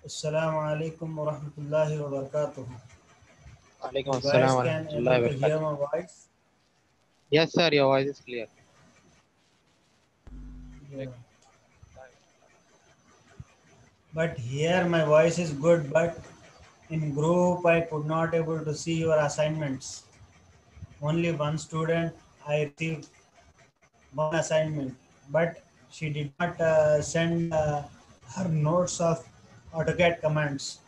Assalamu alaikum wa rahmatullahi wa barakatuh. Alaikum You assalam guys wa can rahmatullahi able wa to hear barakatuh. my voice? Yes, sir, your voice is clear. Yeah. But here my voice is good, but in group I could not able to see your assignments. Only one student I received one assignment, but she did not send her notes of AutoCAD commands.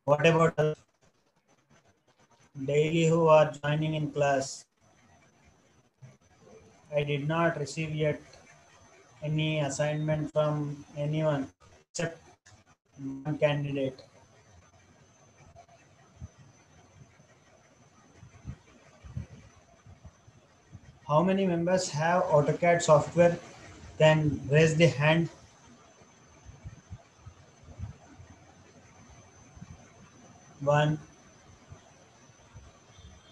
What about others? Daily who are joining in class? I did not receive yet any assignment from anyone except one candidate. How many members have AutoCAD software? Can raise the hand. One.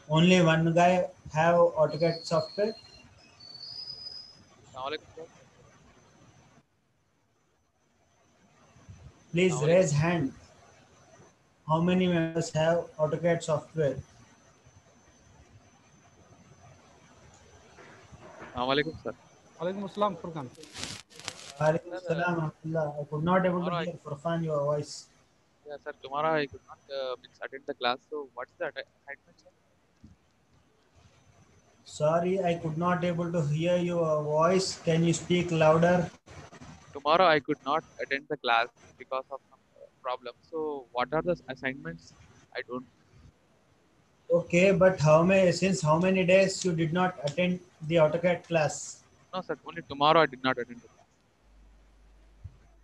Only one guy have AutoCAD software. Assalamu alaikum, sir. Please Assalamu alaikum. raise hand. How many members have AutoCAD software? Assalamu alaikum, sir. Alaikum Assalam, Furkan. Alaikum Sir, salam, Abdullah. I could not able to tomorrow, hear Furfan your voice. yeah, sir, tomorrow I could not attend the class. So, what's the assignment, sir? Sorry, I could not able to hear your voice. Can you speak louder? Tomorrow I could not attend the class because of some problem. So, what are the assignments? I don't. Okay, but since how many days you did not attend the AutoCAD class? No, sir. Only tomorrow I did not attend the class.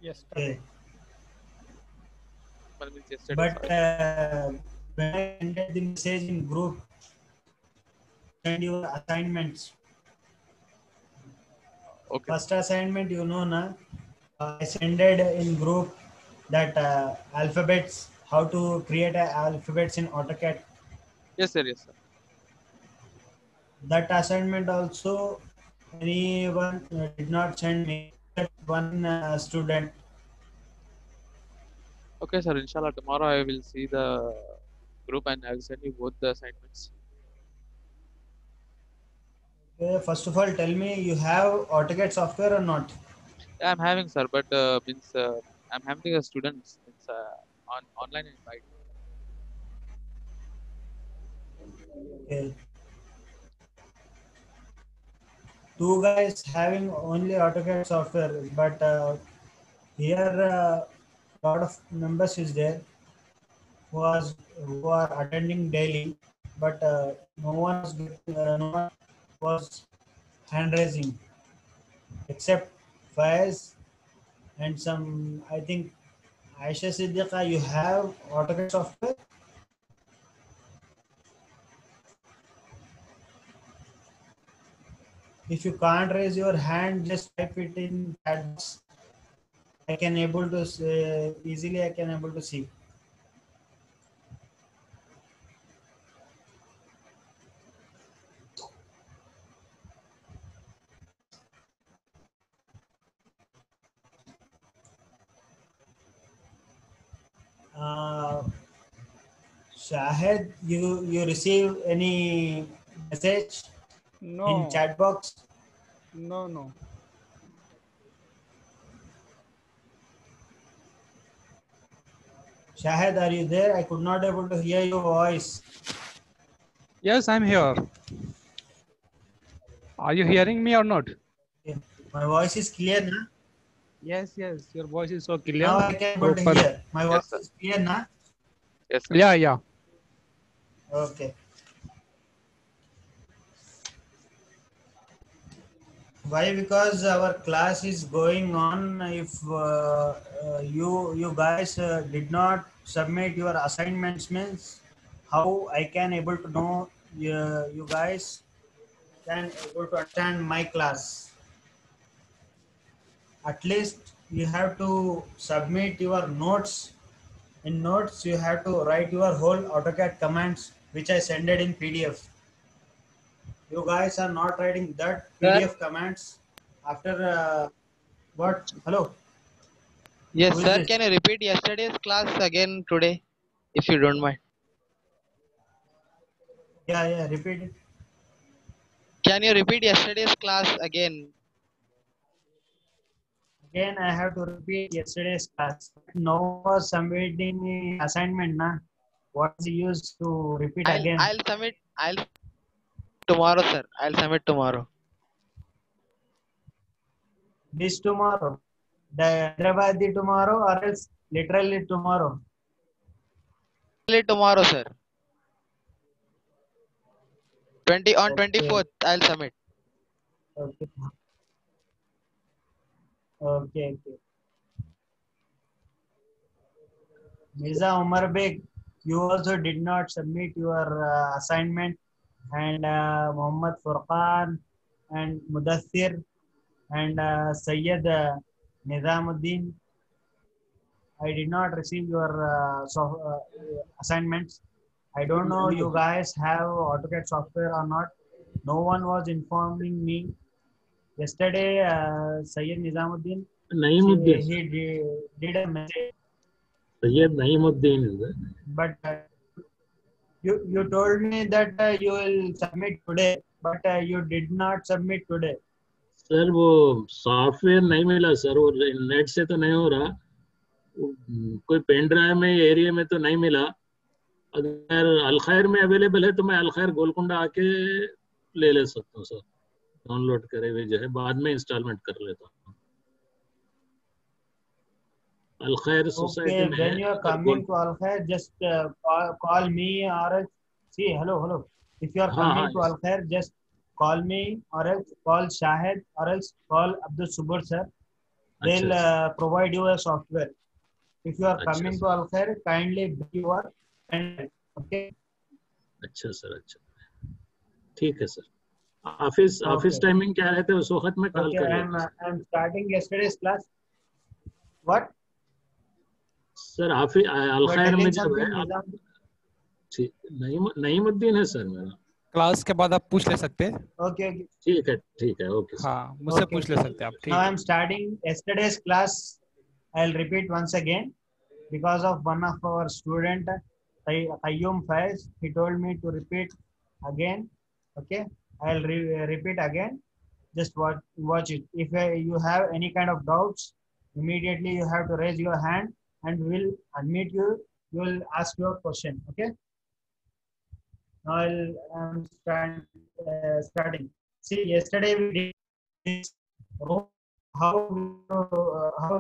Yesterday. Okay. Well, means yesterday. But Sorry. when I sent the message in group, send your assignments. Okay. First assignment, na, I sent it in group that alphabets, how to create alphabets in AutoCAD. Yes, sir. Yes, sir. That assignment also anyone did not send me except one student. Okay, sir. Inshallah, tomorrow I will see the group and I will send you both the assignments. Okay, first of all, tell me you have AutoCAD software or not? Yeah, I'm having, sir, but means I'm having a students means on online invite. Okay. Two guys having only AutoCAD software, but here lot of members is there who are attending daily, but no one was hand raising except Faiz and some. I think Aisha Siddiqa. You have AutoCAD software. If you can't raise your hand, just type it in chat box. I can able to easily. I can able to see. Uh, Shahid, you receive any message in No, chat box? no. Shahid, are you there? I could not able to hear your voice. Yes, I'm here. Are you hearing me or not? Okay. My voice is clear, na? Yes, your voice is so clear. Now I can able to Proper. hear. My Yes, voice sir. is clear, na? Yes, sir. Yeah. Okay. Why? Because our class is going on. If you guys did not submit your assignments, means how I can able to know you guys can able to attend my class. At least you have to submit your notes. In notes, you have to write your whole AutoCAD commands, which I send it in PDF. You guys are not writing that Sir, PDF commands after what? Hello. Yes, Who is sir. this? Can you repeat yesterday's class again today, if you don't mind? Yeah, repeat it. Can you repeat yesterday's class again? Again, I have to repeat yesterday's class. No one was submitting the assignment, na? What is the use to repeat again? I'll submit. I'll tomorrow, sir. I'll submit tomorrow. This tomorrow, the Hyderabadi tomorrow, or else literally tomorrow. Only tomorrow, sir. 24th. Okay, I'll submit. okay, okay. Mirza Umar Beg, you also did not submit your assignment, and Muhammad Furqan and Mudassir and Sayyid Nizamuddin. I did not receive your assignments. I don't know you guys have AutoCAD software or not. No one was informing me. Yesterday, Sayyid Nizamuddin, Naimuddin, he did a message, Sayyid Naimuddin is it? but you told me that you will submit today, but you did not submit today. Sir वो software नहीं मिला sir, वो net से तो नहीं हो रहा, कोई पेन ड्राइव में एरिया में तो नहीं मिला। अगर अलखैर में अवेलेबल है तो मैं अलखैर गोलकुंडा आके ले सकता हूँ सर, डाउनलोड करे हुए जो है बाद में इंस्टॉलमेंट कर लेता हूँ। अलखैर सोसाइटी Okay, में when you are अगर coming to Al Khair, just call me or else, see, hello. If you are हाँ coming to Al Khair, just call me or else call Shahid or else call Abdul Subur sir. They'll provide you a software. If you are coming to Al Khair, kindly bring your pen drive. Okay. अच्छा sir, अच्छा ठीक है sir. Office timing क्या रहता है उस वक्त में कॉल कर लेता हूँ। I'm starting yesterday's class. What? Sir office अलखैर में जब है Nizam? नईमुद्दीन है सर मेरा। क्लास के बाद आप पूछ ले सकते हैं। Okay. ठीक है ओके सर। हाँ, मुझसे पूछ ले सकते हैं आप। ठीक Now है। I'm starting yesterday's class. I'll repeat once again because of one of our student, Qayyum Faiz. He told me to repeat again. Okay, I'll repeat again. Just watch it. If you have any kind of doubts, immediately you have to raise your hand and we'll unmute you. You will ask your question. Okay. Now I'm starting. See, yesterday we did this room. How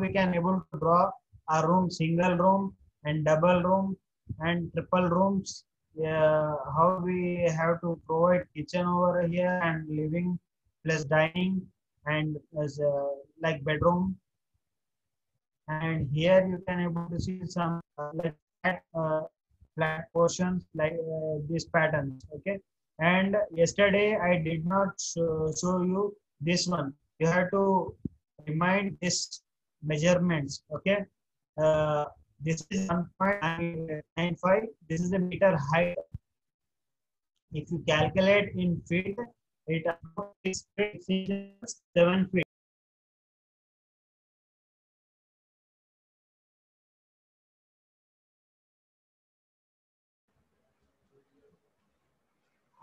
we can able to draw a room, single room and double room and triple rooms. How we have to provide kitchen over here and living plus dining and as like bedroom. And here you can able to see some like flat portions like these patterns. Okay. And yesterday I did not show you this one. You have to remind this measurements. Okay. This is 1.95. This is the meter height. If you calculate in feet, it is 7 feet.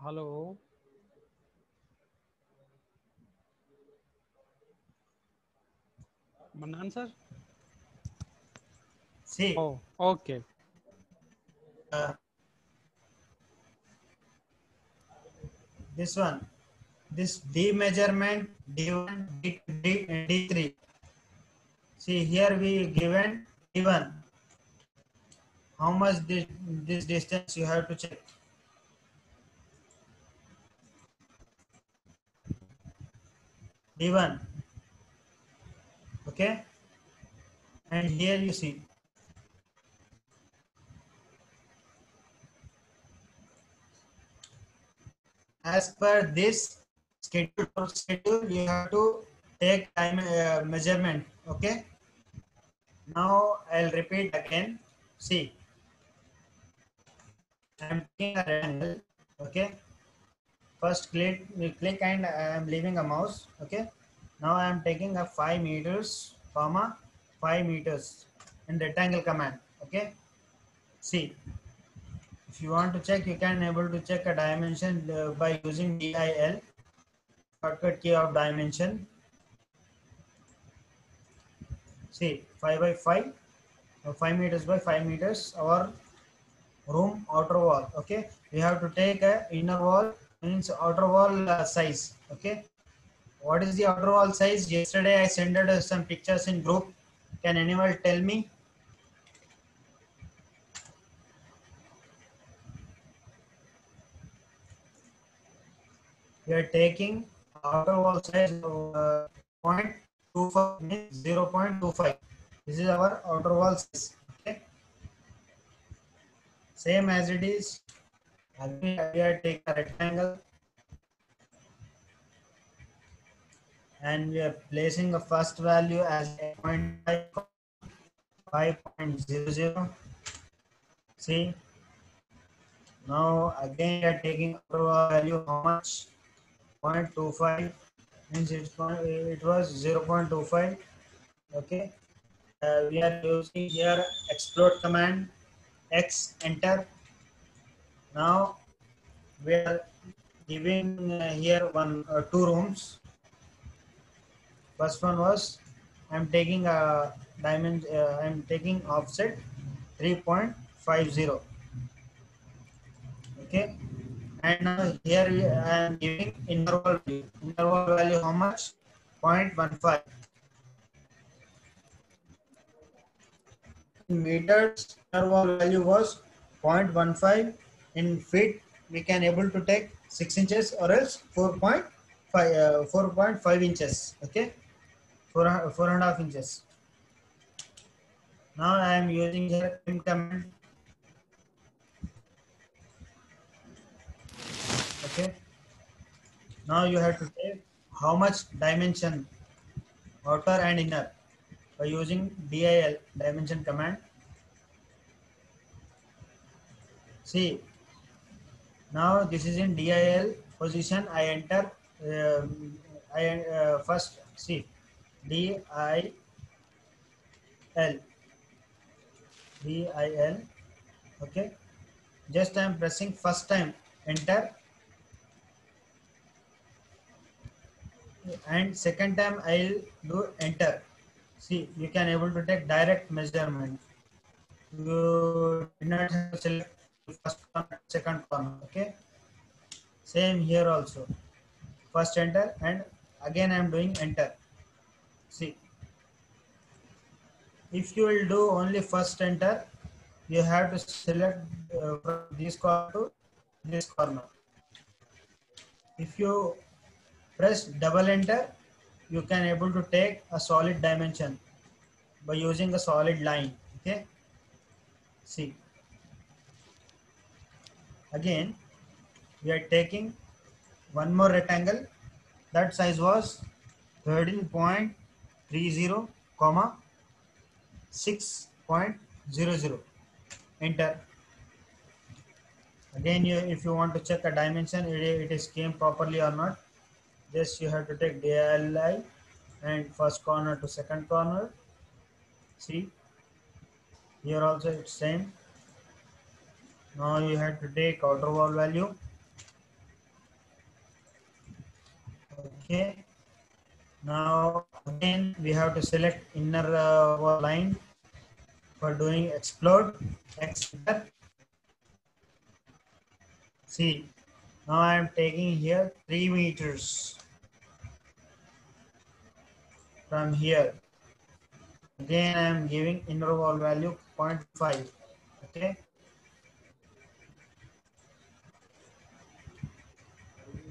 Hello, mannan sir. See. Oh, okay. This one, this D measurement, D1, D2, and D3. See here we given D1. How much this distance you have to check. D1. Okay. And here you see. As per this schedule, you have to take time measurement. Okay. Now I'll repeat again. See, I'm taking a rectangle. Okay. First click and I am leaving a mouse. Okay. Now I am taking a 5 meters, comma 5 meters in rectangle command. Okay, see, if you want to check, you can able to check a dimension by using DIL, shortcut key of dimension. See, 5 by 5, 5 meters by 5 meters, our room outer wall. Okay, we have to take a inner wall, means outer wall size. Okay, what is the outer wall size? Yesterday I sent some pictures in group. Can anyone tell me? We are taking outer wall size 0.25 means 0.25. This is our outer wall size. Okay, same as it is. Again, we are taking a rectangle and we are placing the first value as 8.5, 5.00. See, now again we are taking outer wall value how much? 0.25 means it was 0.25. Okay, we are using here explode command, X enter. Now we are giving here two rooms. First one was I'm taking a dimension. I'm taking offset 3.50. Okay, and now here I am giving inner wall value. Inner wall value how much? 0.15. In meters, inner wall value was 0.15. In feet, we can able to take 6 inches or else 4.5 inches. Okay, 4.5 inches. Now I am using here trim command. Okay, now you have to take how much dimension, outer and inner, by using DIL, dimension command. See, now this is in DIL position. I enter. First see DIL, DIL. Okay, just I am pressing first time enter, and second time I'll do enter. See, you can able to take direct measurement. You did not have to select first corner, second corner. Okay, same here also. First enter and again I am doing enter. See, if you will do only first enter, you have to select from this corner to this corner. If you press double enter, you can able to take a solid dimension by using a solid line. Okay, see, again we are taking one more rectangle. That size was 13.30 comma 6.00. Enter. Again, if you want to check a dimension, it is came properly or not, just you have to take DLI and first corner to second corner. See, here also it's same. Now you have to take outer wall value. Okay, now again we have to select inner wall line for doing explode. X enter. See, now I am taking here 3 meters from here. Again I am giving inner wall value 0.5. Okay,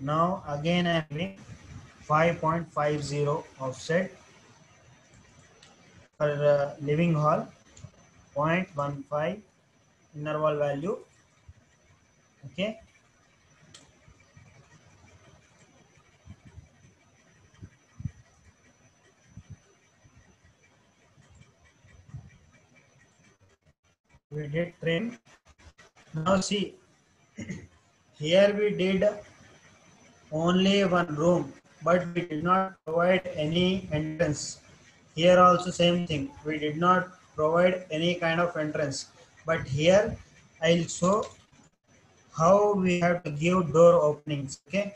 now again I am giving 5.50 offset for living hall, 0.15 inner wall value. Okay, we did trim. Now see, here we did only one room, but we did not provide any entrance. Here also same thing. We did not provide any kind of entrance. But here I'll show how we have to give door openings. Okay.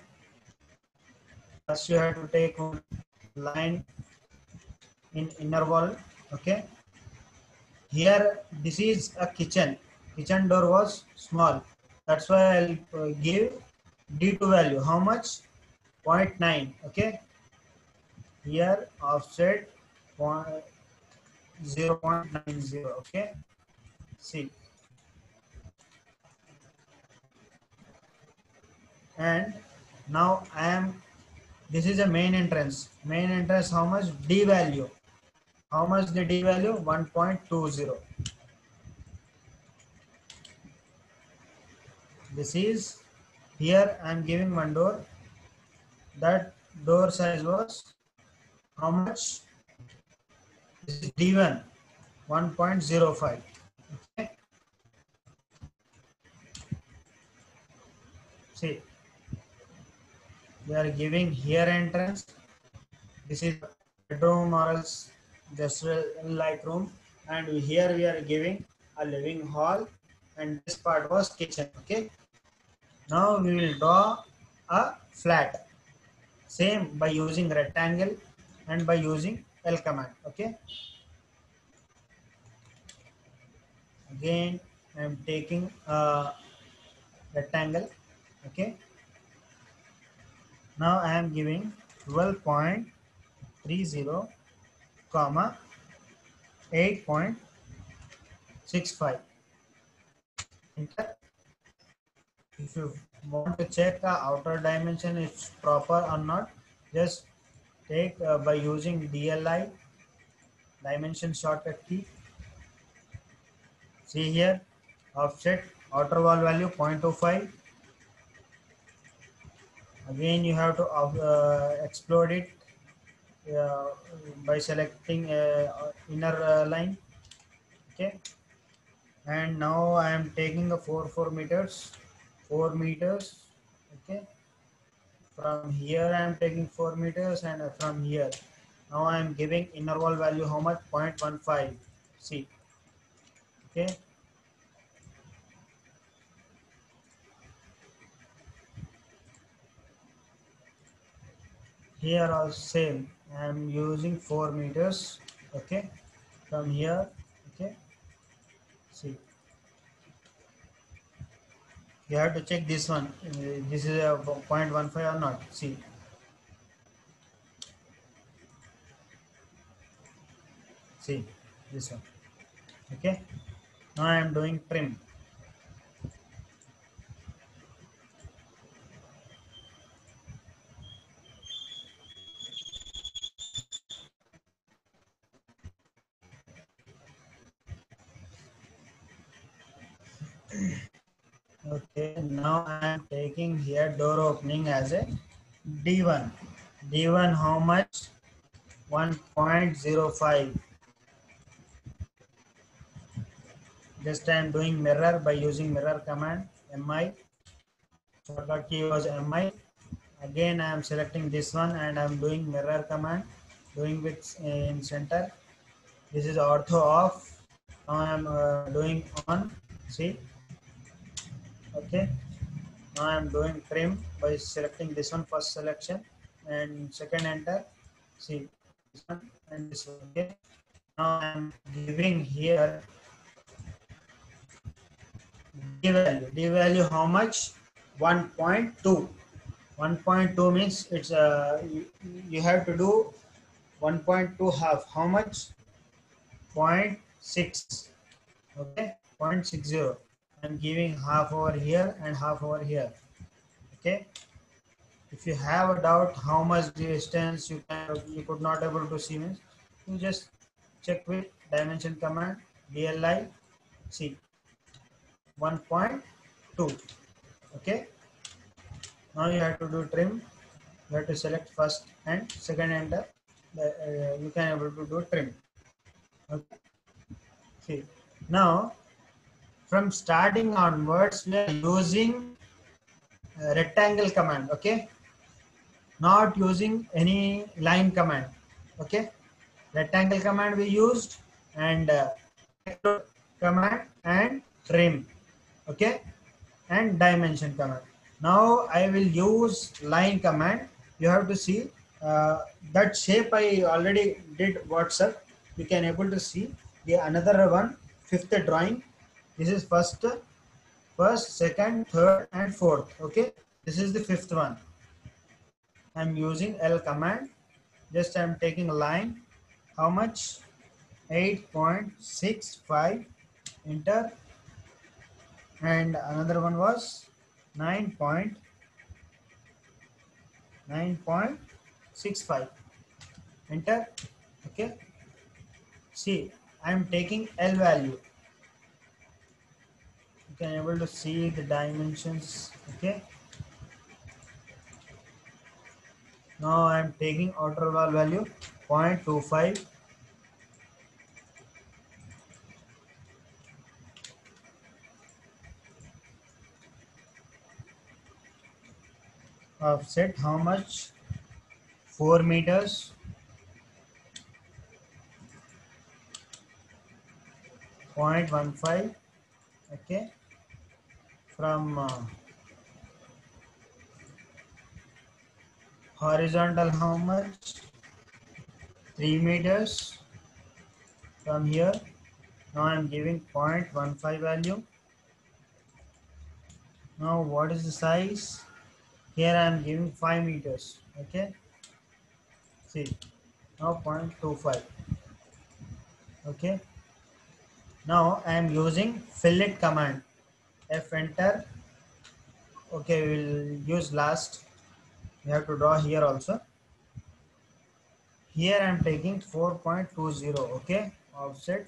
First you have to take one line in inner wall. Okay. Here this is a kitchen. Kitchen door was small. That's why I'll give D2 value. How much? 0.9. Okay. Here offset 0.90. Okay. See. And now this is a main entrance. Main entrance, how much? D value. How much the D value? 1.20. This is, here I am giving one door. That door size was how much? This is D1, 1.05. Okay. See, we are giving here entrance. This is bedroom or else just like room, and here we are giving a living hall, and this part was kitchen. Okay. Now we will draw a flat. Same by using rectangle and by using L command. Okay. Again, I am taking a rectangle. Okay. Now I am giving 12.30 comma 8.65. Enter. If you want to check the outer dimension is proper or not, just take by using DLI, dimension shortcut key. See here, offset outer wall value 0.25. Again you have to explode it by selecting inner line. Okay. And now I am taking a 4 meters. 4 meters. Okay. From here I am taking 4 meters, and from here. Now I am giving inner wall value how much? 0.15. See. Okay. Here also same. I am using 4 meters. Okay. From here. Okay. See. You have to check this one. This is a 0.15 or not. See. See this one. Okay. Now I am doing trim. Okay, now I am taking here door opening as a D1. D1 how much? 1.05. Just I am doing mirror by using mirror command. MI. Shortcut key was MI. Again I am selecting this one and I am doing mirror command. Doing with in center. This is ortho off. Now I am doing on. See. Okay. Now I am doing trim by selecting this one, first selection, and second enter. See this one and this one. Okay. Now I am giving here D value. D value how much? 1.2. 1.2 means it's you have to do 1.2 half. How much? 0.6. Okay. 0.60. I'm giving half over here and half over here. Okay. If you have a doubt how much distance you could not able to see, means you just check with dimension command DLI. See 1.2. Okay. Now you have to do trim. You have to select first and second enter. You can able to do trim. Okay. See now. From starting onwards, we are using rectangle command. Okay, not using any line command. Okay, rectangle command we used, and command and trim, okay, and dimension command. Now I will use line command. You have to see that shape I already did WhatsApp. You can able to see the another one, fifth drawing. This is first, second, third, and fourth. Okay, this is the fifth one. I'm using L command. Just I'm taking a line. How much? 8.65. Enter. And another one was 9.65. Enter. Okay. See, I'm taking L value. You can able to see the dimensions. Okay. Now I'm taking outer wall value 0.25. Offset how much? 4 meters. 0.15. Okay. From horizontal how much? 3 meters. From here. Now I'm giving 0.15 value. Now what is the size? Here I am giving 5 meters. Okay. See. Now 0.25. Okay. Now I am using fillet command. F enter. Okay, we'll use last. We have to draw here also. Here I am taking 4.20. Okay, offset.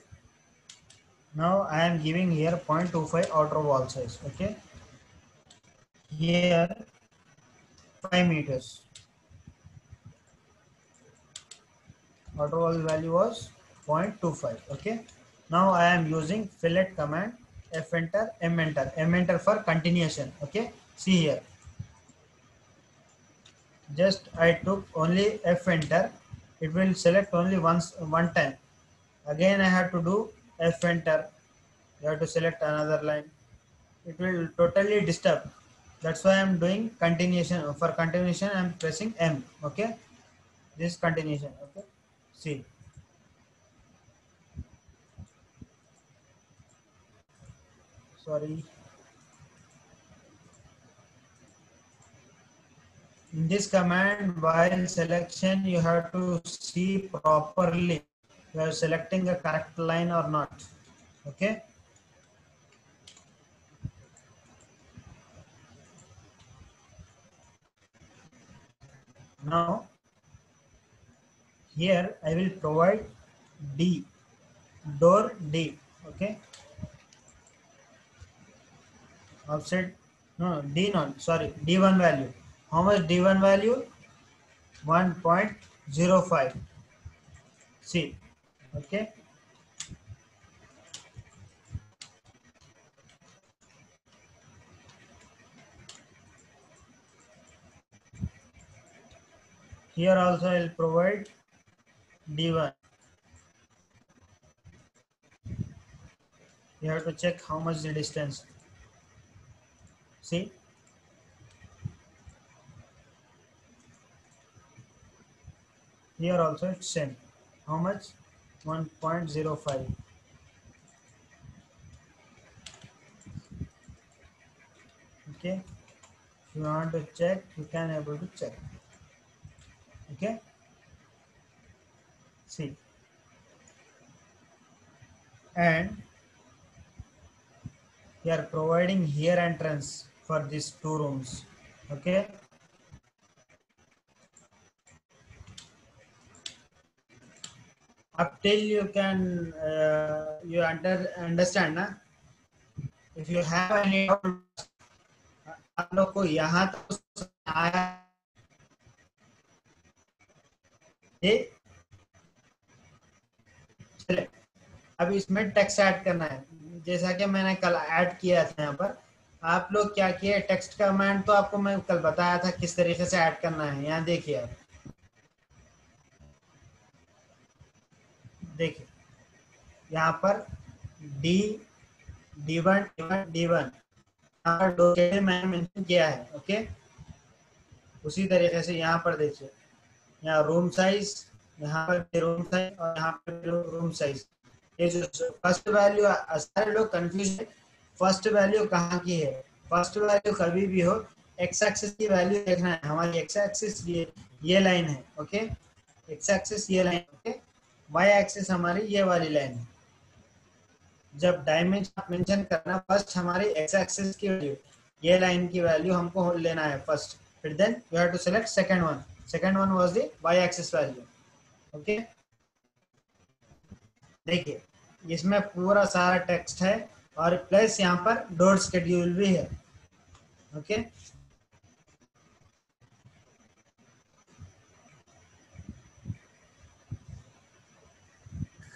Now I am giving here 0.25 outer wall size. Okay. Here 5 meters. Outer wall value was 0.25. Okay. Now I am using fillet command. F enter, M enter. M enter for continuation. Okay. See here. Just I took only F enter. It will select only one time. Again I have to do F enter. You have to select another line. It will totally disturb. That's why I am doing continuation. For continuation I am pressing M. Okay. This continuation. Okay. See. Sorry. In this command, while selection, you have to see properly you are selecting a correct line or not. Okay. Now, here I will provide D, door D. Okay. Offset, no, D not, sorry, D1 value. How much D1 value? 1.05. See. Okay. Here also I will provide D1. You have to check how much the distance. See. Here also it's same. How much? 1.05. Okay. If you want to check, you can able to check. Okay. See. And we are providing here entrance for these two rooms. Okay. Up till you can you understand ना? If you have any doubt, आप लोग को यहाँ तक आया चले। अब इसमें टेक्स्ट ऐड करना है, जैसा कि मैंने कल ऐड किया था। यहाँ पर आप लोग क्या किए, टेक्स्ट कमांड तो आपको मैं कल बताया था किस तरीके से ऐड करना है। यहाँ देखिए आप, देखिए यहाँ पर डी D1 D1 यहाँ पर दो के मैंने मेंशन किया है। ओके, उसी तरीके से यहाँ पर देखिए, यहाँ रूम साइज, यहाँ पर भी रूम साइज और यहाँ पर भी रूम साइज। ये जो फर्स्ट वैल्यू, सारे लोग कंफ्यूज है फर्स्ट वैल्यू कहाँ की है। फर्स्ट वैल्यू कभी भी हो एक्स एक्सिस की वैल्यू देखना है। हमारी एक्स एक्सिस ये लाइन है। ओके, एक्स एक्सिस ये लाइन। ओके, वाई एक्सिस हमारी ये वाली लाइन है। जब डायमेंशन मेंशन करना, फर्स्ट हमारी एक्स एक्सिस की वैल्यू, ये लाइन की वैल्यू हमको लेना है फर्स्ट, फिर then you have to select second one. Second one was the y axis value. Okay, देखिए इसमें पूरा सारा टेक्स्ट है और प्लस यहाँ पर डॉट शेड्यूल भी है। ओके,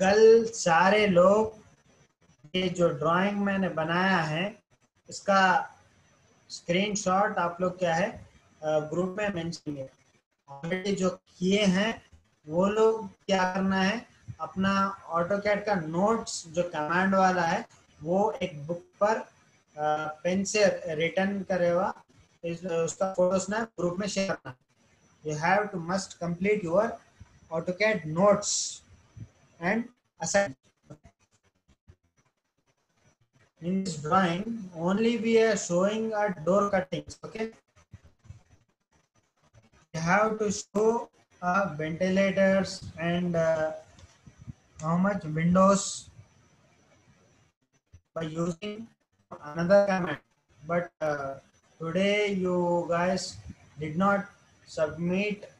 कल सारे लोग ये जो ड्राइंग मैंने बनाया है इसका स्क्रीनशॉट आप लोग क्या है ग्रुप में मेंशन किए। ऑलरेडी जो किए हैं वो लोग क्या करना है, अपना ऑटोकैड का नोट्स जो कमांड वाला है वो एक बुक पर पेन से रिटर्न करेगा, उसका फोटो स्नैप ग्रुप में शेयर करना। You have to must complete your AutoCAD notes and assign. In this drawing only we are showing our door cuttings. Okay, you have to show ventilators and how much windows by using another command, but today you guys did not submit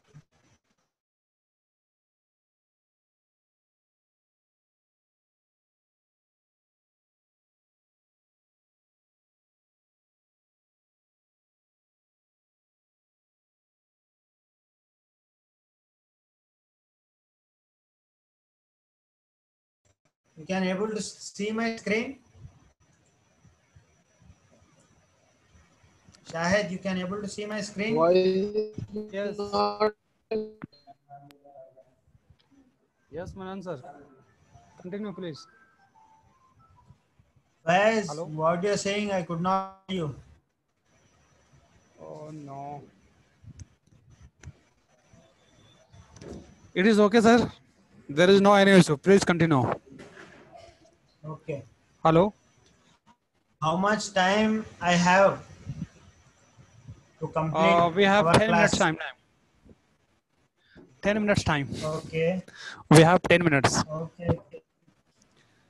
you can able to see my screen. Shahid, you can able to see my screen. Why Yes. not? Yes, Manan sir. Continue, please. Guys, Hello? what you're saying I could not hear you. Oh no. It is okay, sir. There is no any issue. Please continue. Okay, Hello? how much time I have to complete We have our 10 minutes class? time. 10 minutes time. Okay, We have 10 minutes. okay.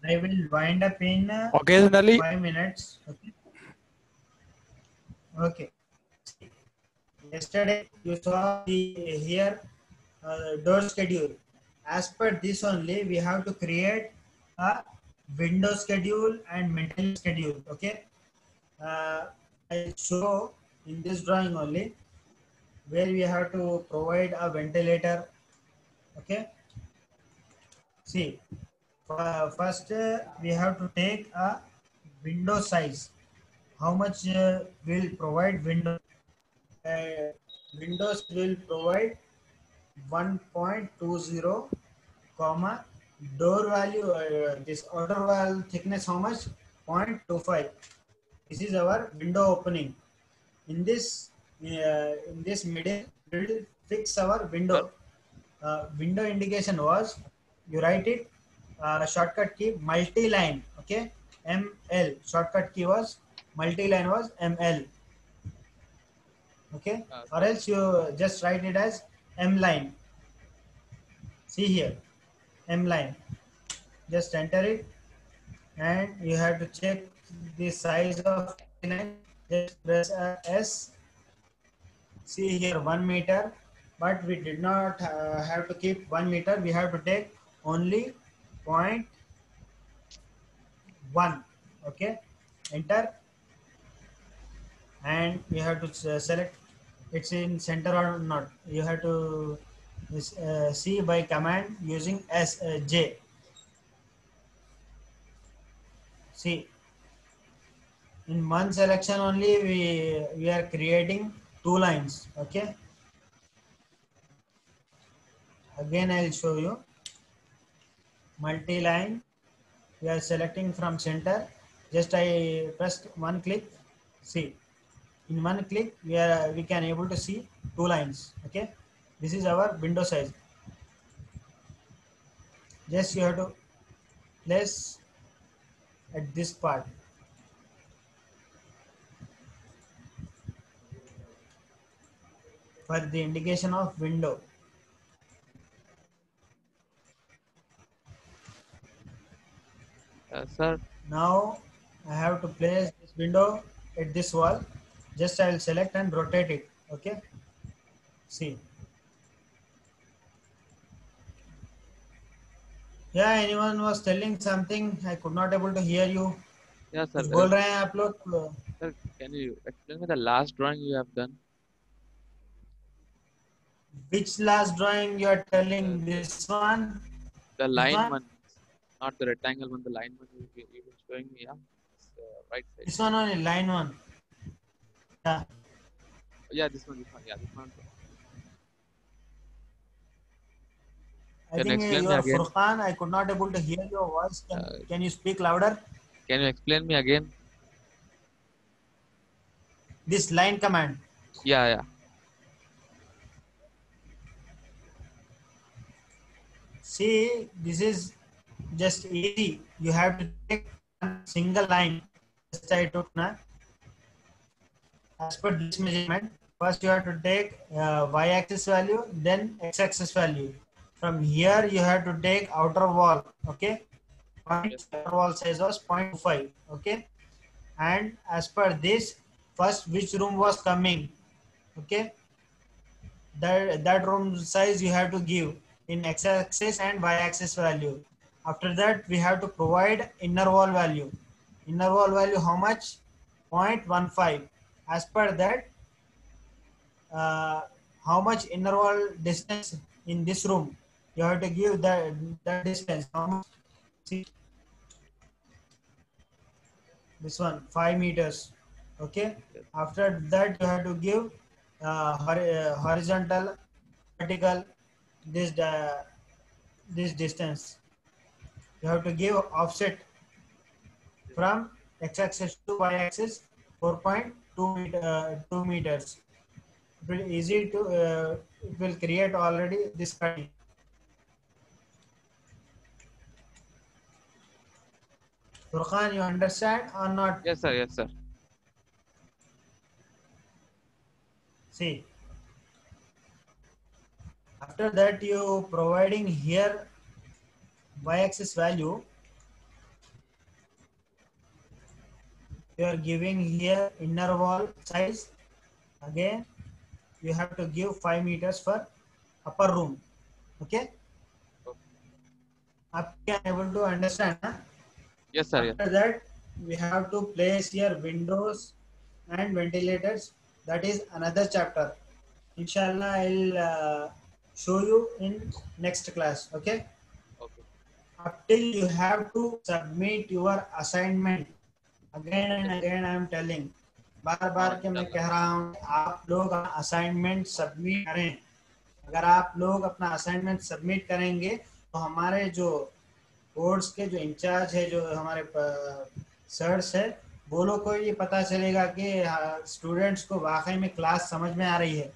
I will wind up in Occasionally, 5 minutes. Okay. Okay. Yesterday you saw the here door schedule. As per this only, we have to create a window schedule and maintenance schedule. Okay. I show in this drawing only where we have to provide a ventilator. Okay. See, first we have to take a window size. How much will provide window? Windows will provide 1.20 comma door value, this outer wall thickness how much, 0.25. This is our window opening. In this middle we will fix our window. Window indication was, you write it shortcut key multi-line. Okay, ML shortcut key was multi-line was ML. Okay, or else you just write it as M line. See here, M line. Just enter it, and you have to check the size of line. Just press S. See here 1 meter, but we did not have to keep 1 meter. We have to take only 0.1. Okay, enter, and you have to select it's in center or not. You have to see by command using J. See, in one selection only we are creating 2 lines. Okay, again I'll show you. multi-line. We are selecting from center. Just I pressed one click. See, in one click we can able to see two lines. Okay, this is our window size. Just you have to place at this part. For the indication of window. Sir, Now I have to place this window at this wall. Just I will select and rotate it. Okay. See. Yeah, anyone was telling something? I could not able to hear you. yeah, sir. कुछ बोल रहे हैं आप लोग? Sir, can you explain me the last drawing you have done? Which last drawing you are telling? This one? The This line one? one, not the rectangle one. The line one you were showing me. Yeah, it's, right side. This one only, line one. Yeah. Yeah, this one. Yeah, this one. I Can you think explain you me are again? Furqan. I could not able to hear your voice. Can you speak louder? Can you explain me again? This line command. Yeah, yeah. See, this is just easy. You have to take one single line. Just I took now. As per this measurement, first you have to take y-axis value, then x-axis value. From here, you have to take outer wall. Okay. Outer wall size was 0.5. Okay. And as per this, first which room was coming. Okay. That room size you have to give in x-axis and y-axis value. After that, we have to provide inner wall value. Inner wall value how much? 0.15. As per that, how much inner wall distance in this room? You have to give that distance. How much? See, this one 5 meters. Okay. After that, you have to give horizontal, vertical, this distance. You have to give offset from x-axis to y-axis 4.2 meters. It will easy to it will create already this cutting. Furqan, you understand or not? Yes, sir. Yes, sir. See, after that you providing here y-axis value. You are giving here inner wall size. Again, you have to give 5 meters for upper room. Okay. Up can able to understand. Huh? Yes, sir. After that, we have to place here windows and ventilators. That is another chapter. Inshallah, I'll show you in next class. Okay. Okay. Up till you have to submit your assignment. Again and again I am telling. बार बार के मैं कह रहा हूँ आप लोग assignment submit करें. अगर आप लोग अपना असाइनमेंट सबमिट करेंगे तो हमारे जो कोर्स के जो इंचार्ज है, जो हमारे सर्स है, वो लोग को ये पता चलेगा कि स्टूडेंट्स को वाकई में क्लास समझ में आ रही है.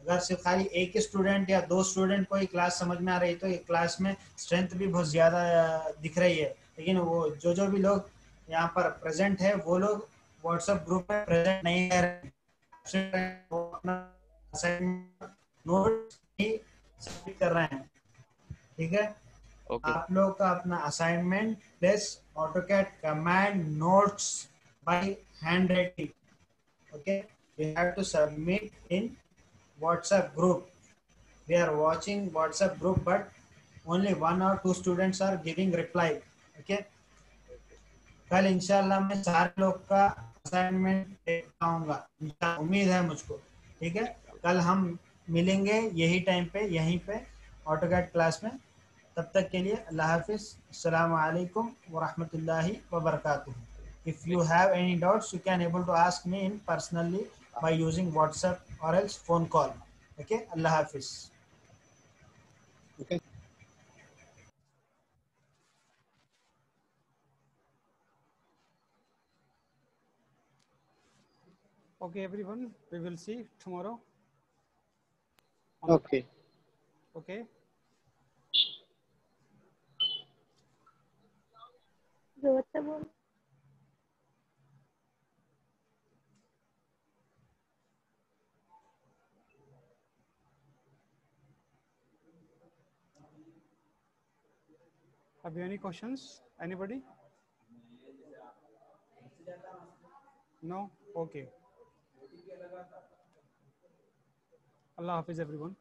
अगर सिर्फ खाली एक स्टूडेंट या दो स्टूडेंट को ही क्लास समझ में आ रही है तो ये क्लास में स्ट्रेंथ भी बहुत ज़्यादा दिख रही है. लेकिन वो जो भी लोग यहाँ पर प्रेजेंट है वो लोग व्हाट्सएप ग्रुप में प्रेजेंट नहीं कर रहे, अपना नोट ही सबमिट कर रहे हैं. ठीक है. Okay. आप लोग का अपना assignment plus AutoCAD command notes by hand writing. Okay. You have to submit in WhatsApp group. We are watching WhatsApp group, but only 1 or 2 students are giving reply. Okay. कल इंशाल्लाह मैं सारे लोग का असाइनमेंट देख पाऊंगा, उम्मीद है मुझको. ठीक है. कल हम मिलेंगे यही टाइम पे, यहीं पे AutoCAD क्लास में. तब तक के लिए अल्लाह हाफिज. अस्सलामु अलैकुम व रहमतुल्लाहि व बरकातुहू. If you have any doubts, you can able to ask me in personally by using WhatsApp or else phone call. Okay. Allah Hafiz. Okay. Okay, everyone, we will see tomorrow. Okay. Okay. Have you any questions? Anybody? No? Okay. Allah Hafiz, everyone.